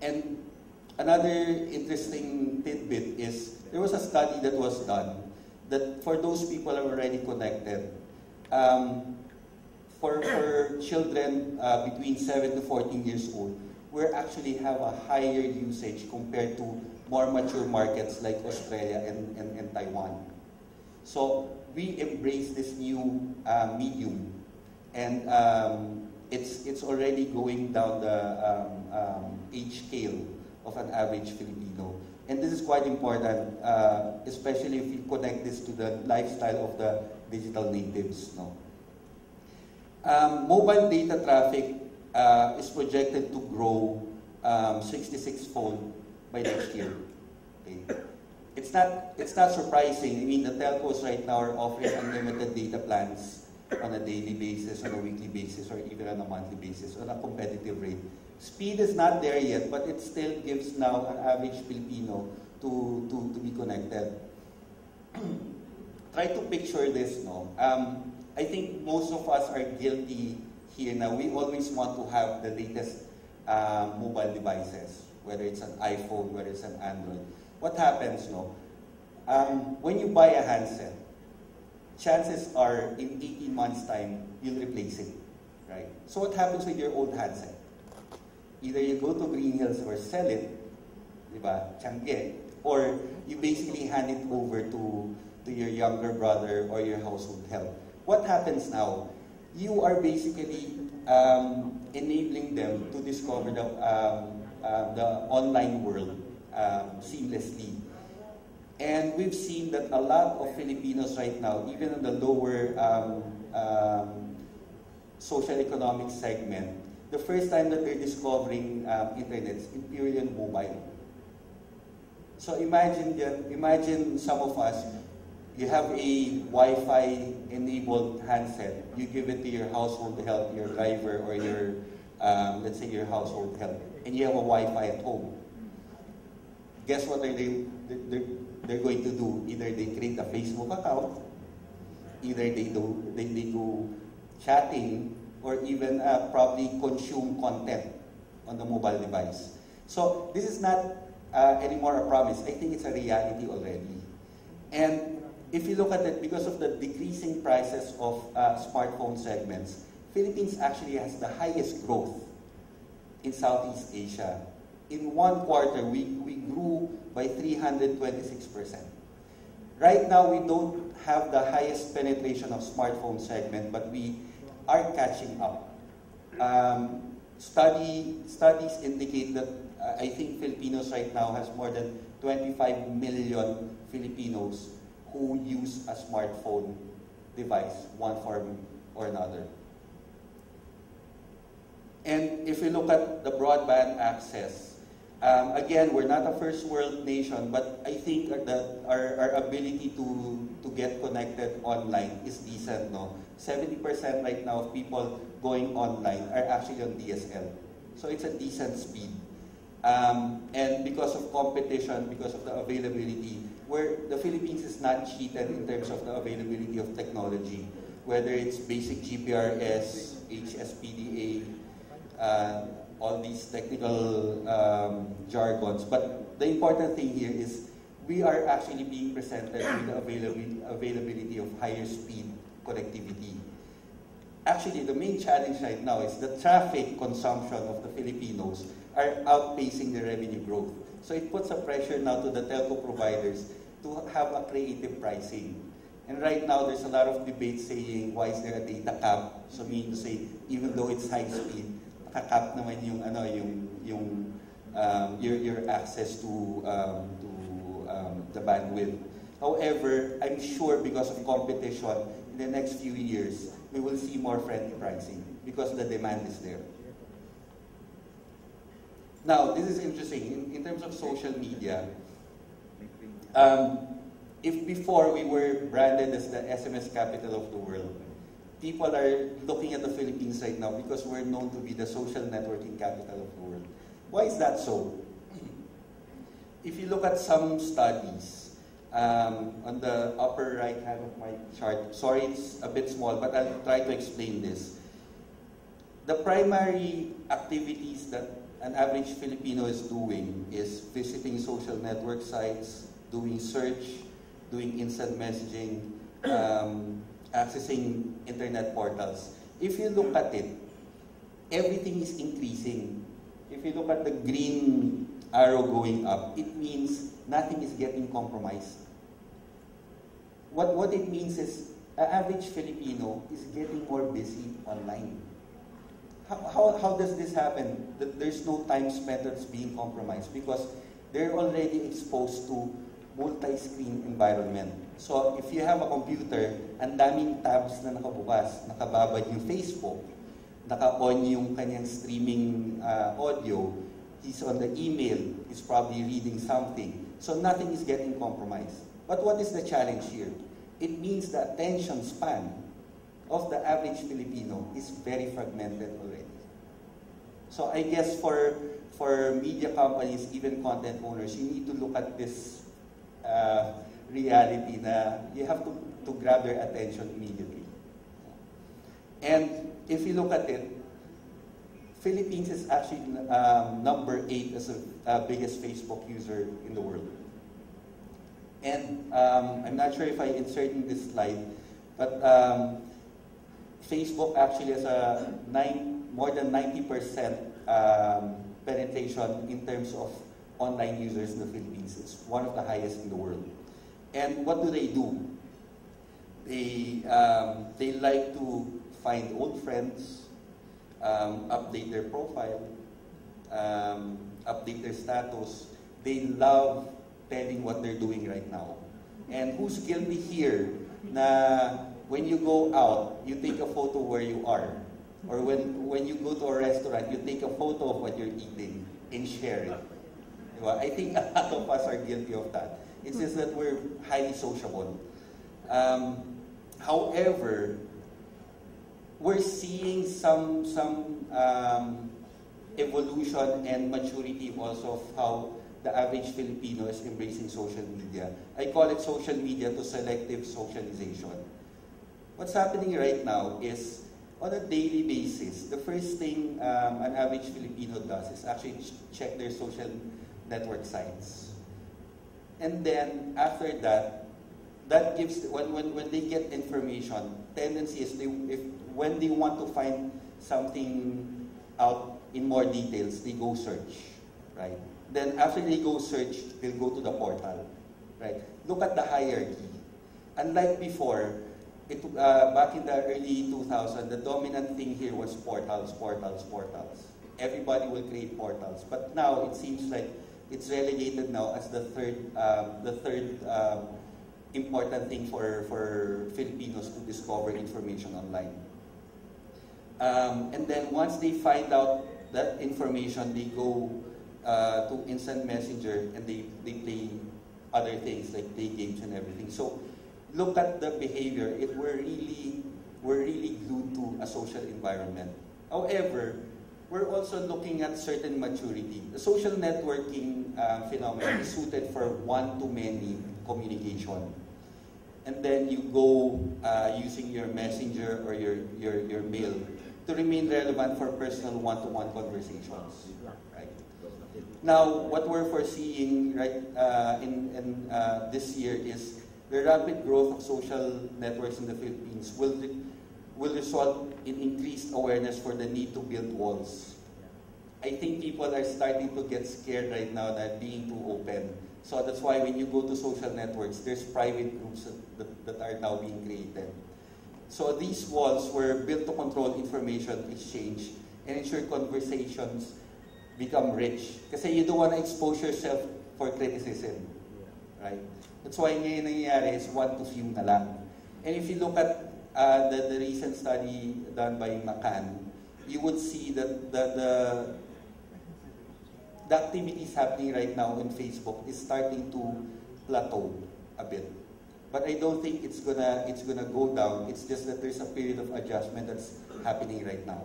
And another interesting tidbit is there was a study that was done that for those people who are already connected, for children between 7 to 14 years old, we actually have a higher usage compared to more mature markets like Australia and Taiwan. So we embrace this new medium, and it's already going down the age scale of an average Filipino. And this is quite important, especially if you connect this to the lifestyle of the digital natives. No? Mobile data traffic is projected to grow 66-fold by next year. Okay? It's not surprising. I mean, the telcos right now are offering unlimited data plans on a daily basis, on a weekly basis, or even on a monthly basis, on a competitive rate. Speed is not there yet, but it still gives now an average Filipino to be connected. Try to picture this, no? I think most of us are guilty here now. We always want to have the latest mobile devices, whether it's an iPhone, whether it's an Android. What happens, no? When you buy a handset, chances are in 18 months' time, you'll replace it, right? So what happens with your old handset? Either you go to Green Hills or sell it, diba, Changi, or you basically hand it over to your younger brother or your household help. What happens now? You are basically enabling them to discover the online world seamlessly. And we've seen that a lot of Filipinos right now, even in the lower social economic segment, the first time that they're discovering internet is purely on mobile. So imagine some of us, you have a Wi-Fi enabled handset, you give it to your household help, your driver, or your, let's say your household help, and you have a Wi-Fi at home. Guess what they're going to do? Either they create a Facebook account, either they do chatting, or even probably consume content on the mobile device. So this is not anymore a promise. I think it's a reality already. And if you look at it, because of the decreasing prices of smartphone segments, Philippines actually has the highest growth in Southeast Asia. In one quarter, we grew by 326%. Right now, we don't have the highest penetration of smartphone segment, but we are catching up. Studies indicate that I think Filipinos right now has more than 25 million Filipinos who use a smartphone device, one form or another. And if we look at the broadband access, again, we're not a first world nation, but I think that our ability to get connected online is decent, no? 70% right now of people going online are actually on DSL. So it's a decent speed. And because of competition, because of the availability, where the Philippines is not cheated in terms of the availability of technology, whether it's basic GPRS, HSPDA, all these technical jargons. But the important thing here is we are actually being presented with the availability of higher speed connectivity. Actually, the main challenge right now is the traffic consumption of the Filipinos are outpacing the revenue growth. So it puts a pressure now to the telco providers to have a creative pricing. And right now, there's a lot of debate saying, why is there a data cap? So meaning to say, even though it's high speed, nakakap naman your access to the bandwidth. However, I'm sure because of competition, in the next few years, we will see more friendly pricing because the demand is there. Now, this is interesting. In terms of social media, if before we were branded as the SMS capital of the world, people are looking at the Philippines right now because we're known to be the social networking capital of the world. Why is that so? If you look at some studies, on the upper right hand of my chart, sorry it's a bit small, but I'll try to explain this. The primary activities that an average Filipino is doing is visiting social network sites, doing search, doing instant messaging, accessing internet portals. If you look at it, everything is increasing. If you look at the green arrow going up, it means nothing is getting compromised. What it means is an average Filipino is getting more busy online. How does this happen? That there's no time spent that's being compromised because they're already exposed to multi-screen environment. So if you have a computer, ang daming tabs na nakabukas, nakababad yung Facebook, naka-on yung kanyang streaming audio, he's on the email, he's probably reading something. So nothing is getting compromised. But what is the challenge here? It means the attention span of the average Filipino is very fragmented already. So I guess for media companies, even content owners, you need to look at this reality na you have to grab their attention immediately. And if you look at it, Philippines is actually number 8 as the biggest Facebook user in the world. And I'm not sure if I inserted this slide, but Facebook actually has a more than 90% penetration in terms of online users in the Philippines. It's one of the highest in the world. And what do? They like to find old friends, update their profile, update their status. They love telling what they're doing right now. And who's guilty here na when you go out, you take a photo where you are? Or when you go to a restaurant, you take a photo of what you're eating and share it. Diba? I think a lot of us are guilty of that. It's just that we're highly sociable. However, we're seeing some evolution and maturity also of how the average Filipino is embracing social media. I call it social media to selective socialization. What's happening right now is, on a daily basis, the first thing an average Filipino does is actually check their social network sites. And then, after that, that gives, when they get information, tendency is when they want to find something out in more details, they go search, right? Then after they go search, they'll go to the portal, right? Look at the hierarchy. Unlike before, back in the early 2000s, the dominant thing here was portals. Everybody will create portals. But now, it seems like it's relegated now as the third important thing for Filipinos to discover information online. And then once they find out that information, they go to instant messenger and they play other things like play games and everything. So look at the behavior. We're really glued to a social environment. However, we're also looking at certain maturity. The social networking phenomenon is suited for one-to-many communication. And then you go using your messenger or your mail to remain relevant for personal one-to-one conversations. Right? Now, what we're foreseeing in this year is the rapid growth of social networks in the Philippines will result in increased awareness for the need to build walls. I think people are starting to get scared right now that being too open. So that's why when you go to social networks, there's private groups that are now being created. So these walls were built to control information exchange and ensure conversations become rich. Kasi you don't want to expose yourself for criticism. Right? That's why ngayon nangyayari is one to few na lang. And if you look at the recent study done by McCann, you would see that the activities happening right now on Facebook is starting to plateau a bit. But I don't think it's gonna go down. It's just that there's a period of adjustment that's happening right now.